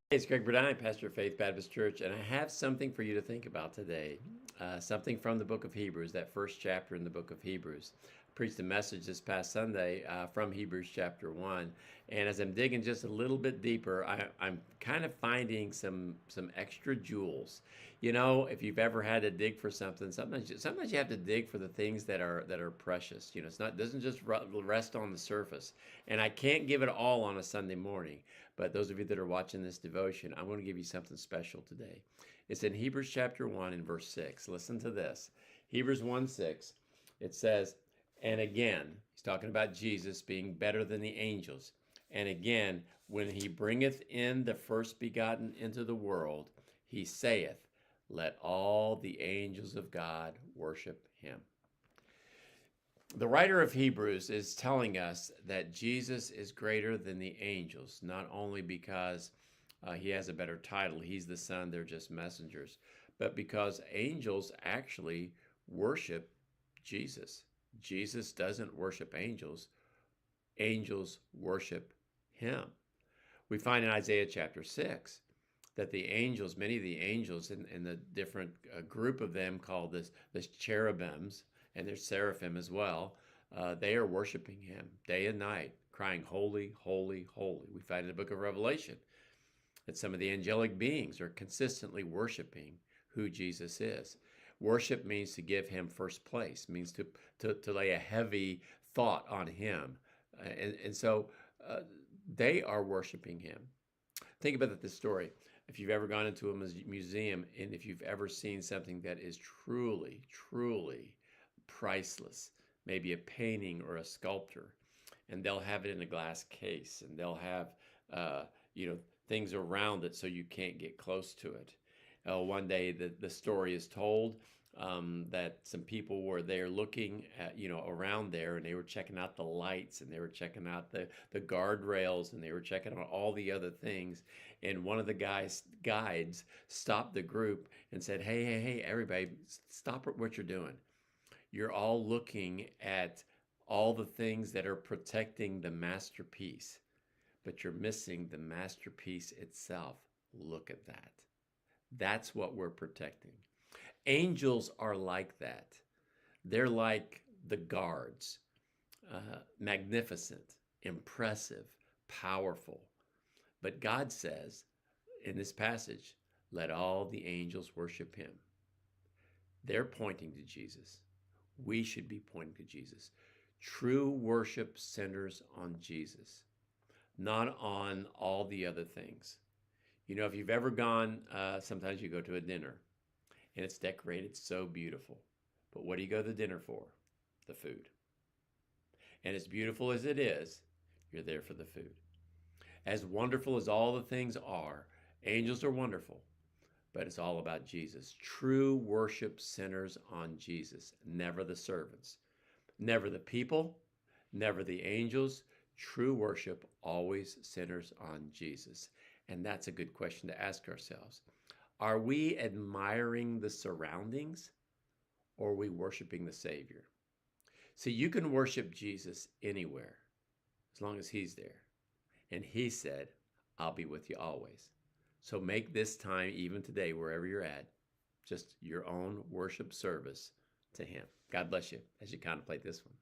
Hey, it's Greg Burdine, pastor of Faith Baptist Church, and I have something for you to think about today. Something from the book of Hebrews, that first chapter in the book of Hebrews. I preached a message this past Sunday from Hebrews chapter 1, and as I'm digging just a little bit deeper, I'm kind of finding some extra jewels. You know, if you've ever had to dig for something, sometimes you have to dig for the things that are precious. You know, it doesn't just rest on the surface. And I can't give it all on a Sunday morning. But those of you that are watching this devotion, I'm going to give you something special today. It's in Hebrews chapter 1 and verse 6. Listen to this. Hebrews 1 6. It says, and again, he's talking about Jesus being better than the angels. And again, when he bringeth in the first begotten into the world, he saith, let all the angels of God worship him. The writer of Hebrews is telling us that Jesus is greater than the angels, not only because he has a better title, he's the Son, they're just messengers, but because angels actually worship Jesus. Jesus doesn't worship angels, angels worship him. We find in Isaiah chapter 6 that the angels, many of the angels in the different group of them called this cherubims, and there's seraphim as well, they are worshiping him day and night, crying, holy, holy, holy. We find in the book of Revelation that some of the angelic beings are consistently worshiping who Jesus is. Worship means to give him first place, means to lay a heavy thought on him. And so they are worshiping him. Think about this story. If you've ever gone into a museum and if you've ever seen something that is truly, truly priceless, maybe a painting or a sculpture, and they'll have it in a glass case and they'll have, you know, things around it so you can't get close to it. One day the story is told that some people were there looking at, you know, around there, and they were checking out the lights and they were checking out the guardrails and they were checking out all the other things. And one of the guides stopped the group and said, hey, everybody, stop what you're doing. You're all looking at all the things that are protecting the masterpiece, but you're missing the masterpiece itself. Look at that. That's what we're protecting. Angels are like that. They're like the guards, magnificent, impressive, powerful. But God says in this passage, let all the angels worship him. They're pointing to Jesus. We should be pointing to Jesus. True worship centers on Jesus, not on all the other things. You know, if you've ever gone, sometimes you go to a dinner and it's decorated so beautiful. But what do you go to the dinner for? The food. And as beautiful as it is, you're there for the food. As wonderful as all the things are, angels are wonderful, but it's all about Jesus. True worship centers on Jesus, never the servants, never the people, never the angels. True worship always centers on Jesus. And that's a good question to ask ourselves. Are we admiring the surroundings, or are we worshiping the Savior? See, you can worship Jesus anywhere as long as he's there. And he said, I'll be with you always. So make this time, even today, wherever you're at, just your own worship service to him. God bless you as you contemplate this one.